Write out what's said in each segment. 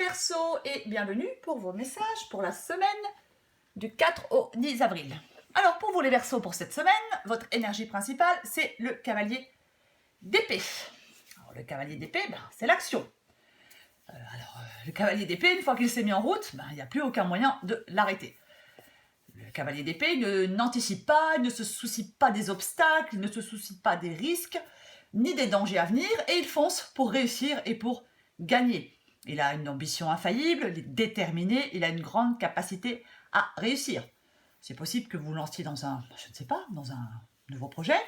Verseaux et bienvenue pour vos messages pour la semaine du 4 au 10 avril. Alors pour vous les Verseaux pour cette semaine, votre énergie principale c'est le cavalier d'épée. Alors le cavalier d'épée, c'est l'action. Le cavalier d'épée, une fois qu'il s'est mis en route, il n'y a plus aucun moyen de l'arrêter. Le cavalier d'épée n'anticipe pas, il ne se soucie pas des obstacles, il ne se soucie pas des risques, ni des dangers à venir, et il fonce pour réussir et pour gagner. Il a une ambition infaillible, il est déterminé, il a une grande capacité à réussir. C'est possible que vous lanciez dans un nouveau projet.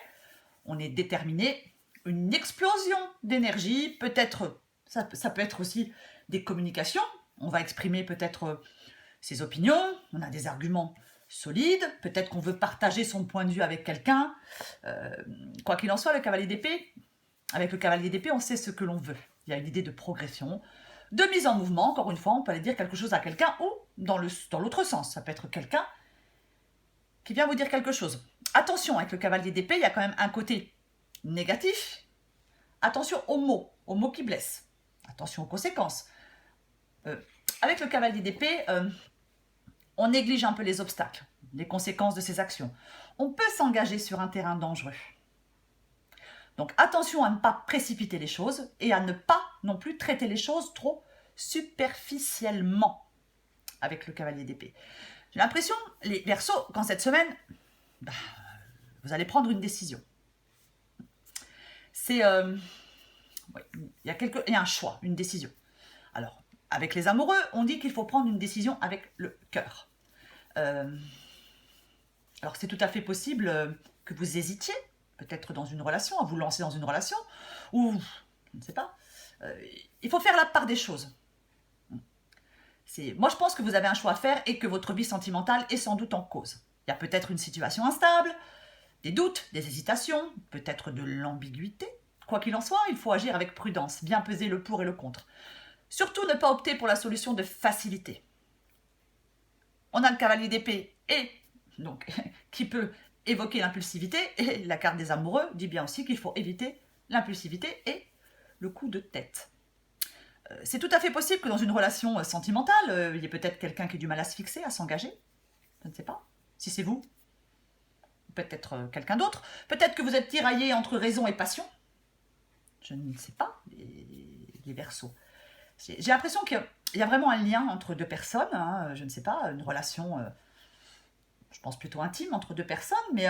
On est déterminé, une explosion d'énergie, peut-être, ça peut être aussi des communications. On va exprimer peut-être ses opinions, on a des arguments solides, peut-être qu'on veut partager son point de vue avec quelqu'un. Quoi qu'il en soit, avec le cavalier d'épée, on sait ce que l'on veut. Il y a une idée de progression, de mise en mouvement. Encore une fois, on peut aller dire quelque chose à quelqu'un ou dans l'autre sens. Ça peut être quelqu'un qui vient vous dire quelque chose. Attention, avec le cavalier d'épée, il y a quand même un côté négatif. Attention aux mots qui blessent. Attention aux conséquences. Avec le cavalier d'épée, on néglige un peu les obstacles, les conséquences de ses actions. On peut s'engager sur un terrain dangereux. Donc attention à ne pas précipiter les choses et à ne pas non plus traiter les choses trop superficiellement avec le cavalier d'épée. J'ai l'impression, les Verseaux, qu'en cette semaine, vous allez prendre une décision. Il y a un choix, une décision. Alors, avec les amoureux, on dit qu'il faut prendre une décision avec le cœur. Alors, c'est tout à fait possible que vous hésitiez, peut-être dans une relation, à vous lancer dans une relation, ou, je ne sais pas, il faut faire la part des choses. Moi, je pense que vous avez un choix à faire et que votre vie sentimentale est sans doute en cause. Il y a peut-être une situation instable, des doutes, des hésitations, peut-être de l'ambiguïté. Quoi qu'il en soit, il faut agir avec prudence, bien peser le pour et le contre. Surtout ne pas opter pour la solution de facilité. On a le cavalier d'épée qui peut évoquer l'impulsivité, et la carte des amoureux dit bien aussi qu'il faut éviter l'impulsivité et le coup de tête. C'est tout à fait possible que dans une relation sentimentale, il y ait peut-être quelqu'un qui ait du mal à se fixer, à s'engager. Je ne sais pas. Si c'est vous, peut-être quelqu'un d'autre. Peut-être que vous êtes tiraillé entre raison et passion. Je ne sais pas, les Verseaux. J'ai l'impression qu'il y a vraiment un lien entre deux personnes. Je ne sais pas, une relation, je pense plutôt intime entre deux personnes, mais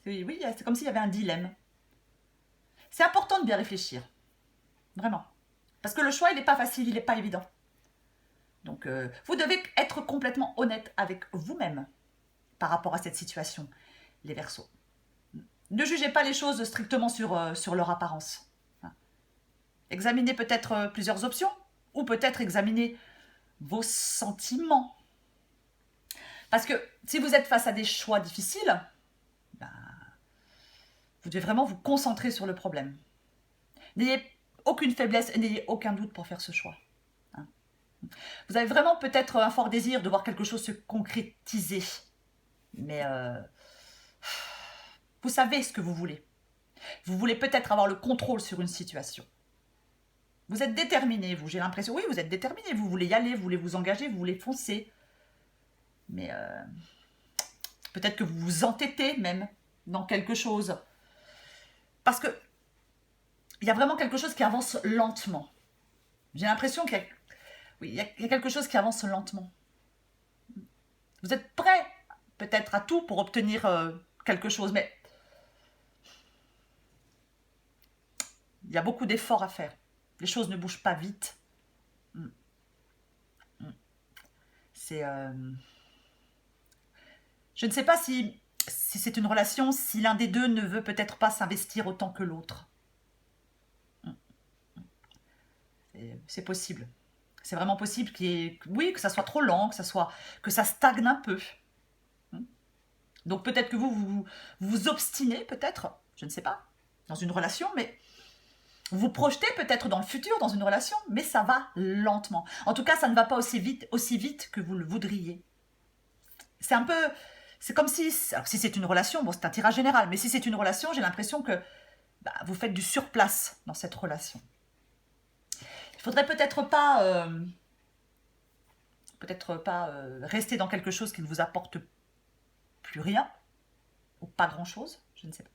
oui, c'est comme s'il y avait un dilemme. C'est important de bien réfléchir. Vraiment. Parce que le choix, il n'est pas facile, il n'est pas évident. Donc, vous devez être complètement honnête avec vous-même par rapport à cette situation, les Verseaux. Ne jugez pas les choses strictement sur leur apparence. Examinez peut-être plusieurs options, ou peut-être examinez vos sentiments. Parce que si vous êtes face à des choix difficiles, vous devez vraiment vous concentrer sur le problème. N'ayez aucune faiblesse et n'ayez aucun doute pour faire ce choix. Vous avez vraiment peut-être un fort désir de voir quelque chose se concrétiser. Mais vous savez ce que vous voulez. Vous voulez peut-être avoir le contrôle sur une situation. Vous êtes déterminé, j'ai l'impression. Oui, vous êtes déterminé, vous voulez y aller, vous voulez vous engager, vous voulez foncer. Mais peut-être que vous vous entêtez même dans quelque chose. Parce que il y a vraiment quelque chose qui avance lentement. J'ai l'impression qu'il y a quelque chose qui avance lentement. Vous êtes prêt peut-être à tout pour obtenir quelque chose, mais il y a beaucoup d'efforts à faire. Les choses ne bougent pas vite. Je ne sais pas si c'est une relation, si l'un des deux ne veut peut-être pas s'investir autant que l'autre. C'est possible. C'est vraiment possible que ça soit trop lent, que ça stagne un peu. Donc peut-être que vous vous obstinez, peut-être, je ne sais pas, dans une relation, mais vous vous projetez peut-être dans le futur, dans une relation, mais ça va lentement. En tout cas, ça ne va pas aussi vite que vous le voudriez. C'est comme si c'est une relation, c'est un tirage général, mais si c'est une relation, j'ai l'impression que vous faites du surplace dans cette relation. Il faudrait peut-être pas rester dans quelque chose qui ne vous apporte plus rien, ou pas grand-chose, je ne sais pas.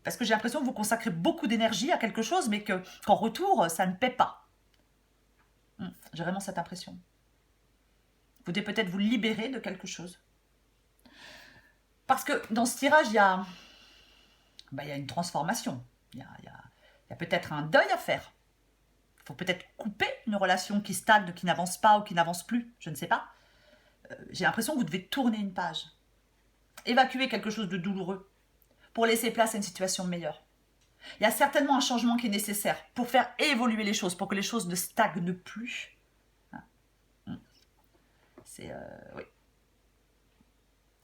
Parce que j'ai l'impression que vous consacrez beaucoup d'énergie à quelque chose, mais qu'en retour, ça ne paie pas. J'ai vraiment cette impression. Vous devez peut-être vous libérer de quelque chose. Parce que dans ce tirage, il y a une transformation. Il y a peut-être un deuil à faire. Il faut peut-être couper une relation qui stagne, qui n'avance pas ou qui n'avance plus. Je ne sais pas. J'ai l'impression que vous devez tourner une page. Évacuer quelque chose de douloureux pour laisser place à une situation meilleure. Il y a certainement un changement qui est nécessaire pour faire évoluer les choses, pour que les choses ne stagnent plus. Oui.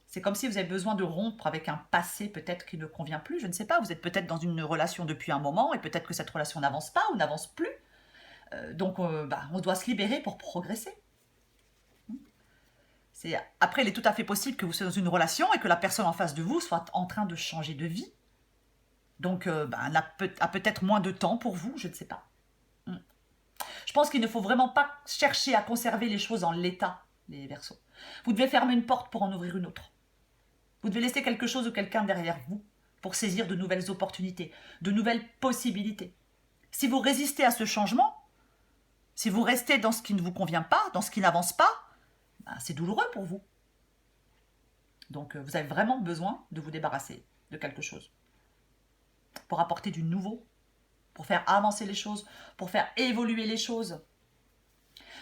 C'est comme si vous avez besoin de rompre avec un passé peut-être qui ne convient plus. Je ne sais pas, vous êtes peut-être dans une relation depuis un moment et peut-être que cette relation n'avance pas ou n'avance plus. Donc on doit se libérer pour progresser. Après, il est tout à fait possible que vous soyez dans une relation et que la personne en face de vous soit en train de changer de vie. Donc, elle a peut-être moins de temps pour vous, je ne sais pas. Je pense qu'il ne faut vraiment pas chercher à conserver les choses en l'état, les Verseaux. Vous devez fermer une porte pour en ouvrir une autre. Vous devez laisser quelque chose ou quelqu'un derrière vous pour saisir de nouvelles opportunités, de nouvelles possibilités. Si vous résistez à ce changement, si vous restez dans ce qui ne vous convient pas, dans ce qui n'avance pas, c'est douloureux pour vous. Donc, vous avez vraiment besoin de vous débarrasser de quelque chose pour apporter du nouveau, pour faire avancer les choses, pour faire évoluer les choses.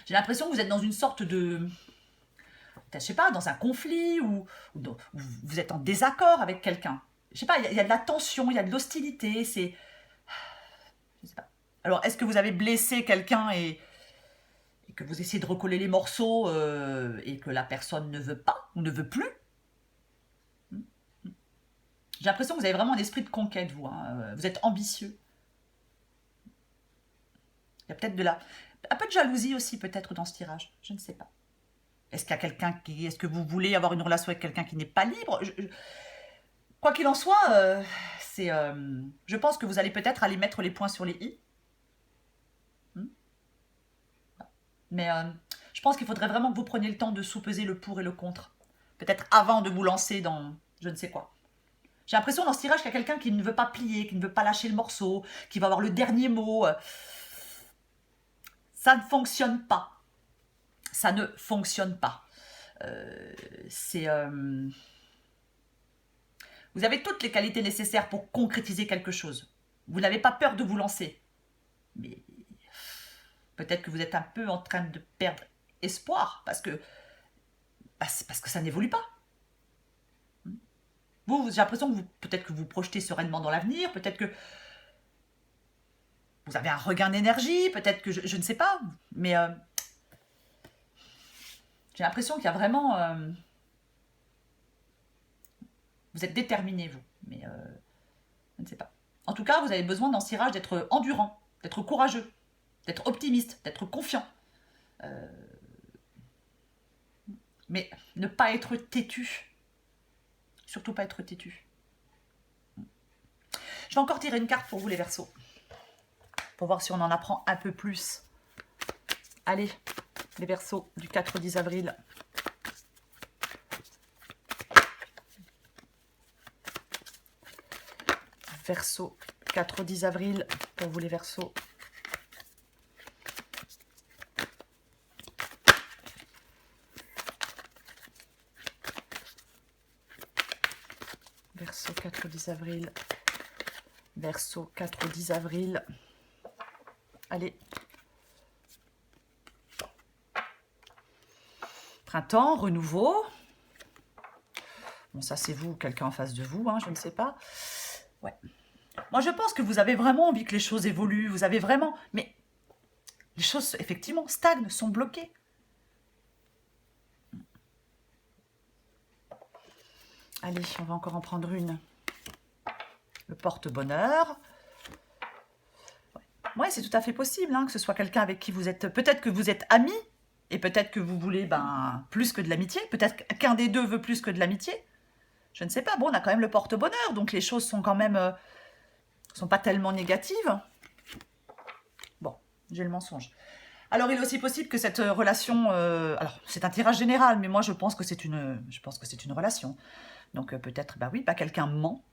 J'ai l'impression que vous êtes dans une sorte de... je sais pas, dans un conflit ou vous êtes en désaccord avec quelqu'un. Je sais pas, il y a de la tension, il y a de l'hostilité, c'est... Je sais pas. Alors, est-ce que vous avez blessé quelqu'un et que vous essayez de recoller les morceaux et que la personne ne veut pas ou ne veut plus? J'ai l'impression que vous avez vraiment un esprit de conquête, vous. Vous êtes ambitieux. Il y a peut-être un peu de jalousie aussi, peut-être, dans ce tirage. Je ne sais pas. Est-ce qu'il y a quelqu'un qui... Est-ce que vous voulez avoir une relation avec quelqu'un qui n'est pas libre? Quoi qu'il en soit, je pense que vous allez peut-être aller mettre les points sur les i. Mais je pense qu'il faudrait vraiment que vous preniez le temps de sous-peser le pour et le contre. Peut-être avant de vous lancer dans je ne sais quoi. J'ai l'impression dans ce tirage qu'il y a quelqu'un qui ne veut pas plier, qui ne veut pas lâcher le morceau, qui va avoir le dernier mot. Ça ne fonctionne pas. Ça ne fonctionne pas. Vous avez toutes les qualités nécessaires pour concrétiser quelque chose. Vous n'avez pas peur de vous lancer. Mais peut-être que vous êtes un peu en train de perdre espoir parce que ça n'évolue pas. J'ai l'impression que peut-être que vous projetez sereinement dans l'avenir, peut-être que vous avez un regain d'énergie, peut-être que je ne sais pas, mais j'ai l'impression qu'il y a vraiment... vous êtes déterminé, vous, mais je ne sais pas. En tout cas, vous avez besoin dans ce tirage d'être endurant, d'être courageux, d'être optimiste, d'être confiant. Mais ne pas être têtu. Surtout pas être têtu. Je vais encore tirer une carte pour vous, les Verseaux. Pour voir si on en apprend un peu plus. Allez, les Verseaux du 4 au 10 avril. Verseau, 4 au 10 avril, pour vous les Verseaux. Verseau, 4 au 10 avril. Verseau, 4 au 10 avril. Allez. Printemps, renouveau. Bon, ça c'est vous, quelqu'un en face de vous, je ne sais pas. Ouais. Moi, je pense que vous avez vraiment envie que les choses évoluent. Vous avez vraiment... Mais les choses, effectivement, stagnent, sont bloquées. Allez, on va encore en prendre une. Le porte-bonheur. Ouais, c'est tout à fait possible que ce soit quelqu'un avec qui vous êtes... Peut-être que vous êtes amis et peut-être que vous voulez plus que de l'amitié. Peut-être qu'un des deux veut plus que de l'amitié. Je ne sais pas. Bon, on a quand même le porte-bonheur, donc les choses sont quand même... sont pas tellement négatives. Bon. j'ai le mensonge. Alors, il est aussi possible que cette relation... alors, c'est un tirage général, mais moi, je pense que c'est une relation. Donc, peut-être, bah oui, bah, quelqu'un ment.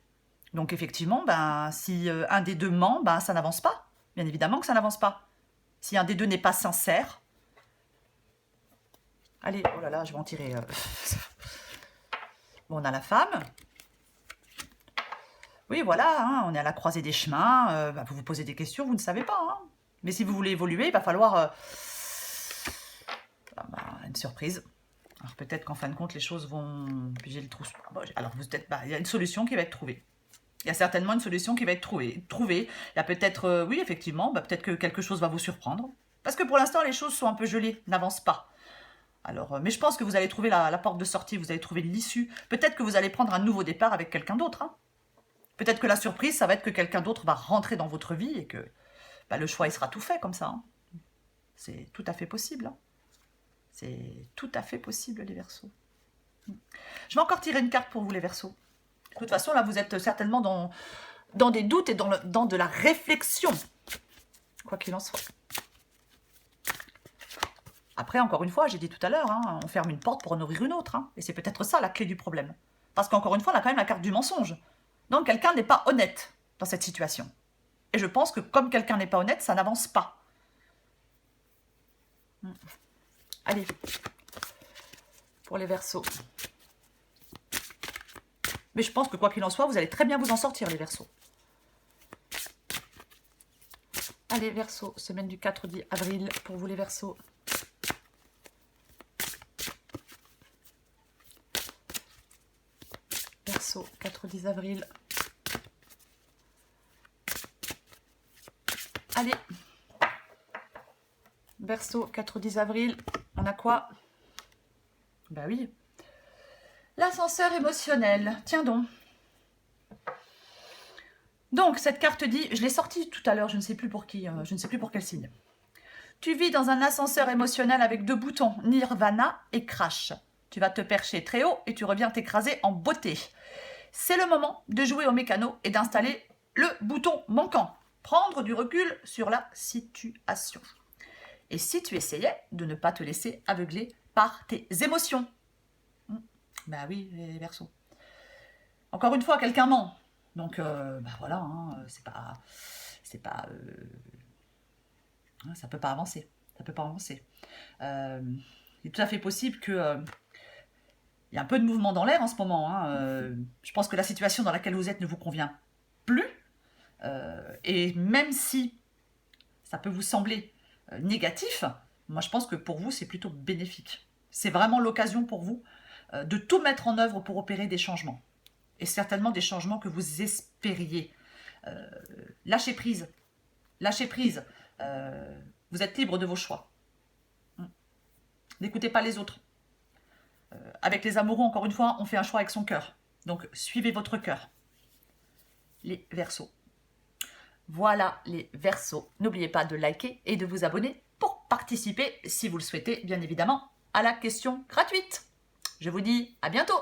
Donc, effectivement, bah, si un des deux ment, bah, ça n'avance pas. Bien évidemment que ça n'avance pas. Si un des deux n'est pas sincère... Allez, oh là là, je vais en tirer... Bon, on a la femme. Oui, voilà, hein, on est à la croisée des chemins. Bah, vous vous posez des questions, vous ne savez pas. Hein. Mais si vous voulez évoluer, il va falloir une surprise. Alors peut-être qu'en fin de compte, les choses vont... Puis j'ai le trou... Alors il y a une solution qui va être trouvée. Il y a certainement une solution qui va être trouvée. Il y a peut-être, oui, effectivement, peut-être que quelque chose va vous surprendre. Parce que pour l'instant, les choses sont un peu gelées, n'avancent pas. Alors, mais je pense que vous allez trouver la porte de sortie, vous allez trouver l'issue. Peut-être que vous allez prendre un nouveau départ avec quelqu'un d'autre. Hein. Peut-être que la surprise, ça va être que quelqu'un d'autre va rentrer dans votre vie et que le choix, il sera tout fait comme ça. Hein. C'est tout à fait possible. Hein. C'est tout à fait possible, les Verseaux. Je vais encore tirer une carte pour vous, les Verseaux. De toute façon, là, vous êtes certainement dans des doutes et dans de la réflexion. Quoi qu'il en soit. Après, encore une fois, j'ai dit tout à l'heure, hein, on ferme une porte pour en ouvrir une autre. Hein, et c'est peut-être ça, la clé du problème. Parce qu'encore une fois, on a quand même la carte du mensonge. Donc, quelqu'un n'est pas honnête dans cette situation. Et je pense que comme quelqu'un n'est pas honnête, ça n'avance pas. Allez, pour les Verseaux. Mais je pense que quoi qu'il en soit, vous allez très bien vous en sortir, les Verseaux. Allez, Verseaux, semaine du 4-10 avril, pour vous les Verseaux. Verseaux, 4-10 avril. Allez, Verseaux, 4-10 avril, on a quoi? Bah oui. L'ascenseur émotionnel, tiens donc. Donc, cette carte dit, je l'ai sortie tout à l'heure, je ne sais plus pour qui, je ne sais plus pour quel signe. Tu vis dans un ascenseur émotionnel avec 2 boutons, Nirvana et Crash. Tu vas te percher très haut et tu reviens t'écraser en beauté. C'est le moment de jouer au mécano et d'installer le bouton manquant. Prendre du recul sur la situation. Et si tu essayais de ne pas te laisser aveugler par tes émotions. Bah oui, les Verseaux. Encore une fois, quelqu'un ment. Donc, voilà, hein, ça peut pas avancer. Ça peut pas avancer. Il est tout à fait possible que il y a un peu de mouvement dans l'air en ce moment. Hein, je pense que la situation dans laquelle vous êtes ne vous convient plus. Et même si ça peut vous sembler négatif, moi je pense que pour vous c'est plutôt bénéfique. C'est vraiment l'occasion pour vous de tout mettre en œuvre pour opérer des changements. Et certainement des changements que vous espériez. Lâchez prise. Lâchez prise. Vous êtes libre de vos choix. N'écoutez pas les autres. Avec les amoureux, encore une fois, on fait un choix avec son cœur. Donc, suivez votre cœur. Les Verseaux. Voilà les Verseaux. N'oubliez pas de liker et de vous abonner pour participer, si vous le souhaitez, bien évidemment, à la question gratuite. Je vous dis à bientôt.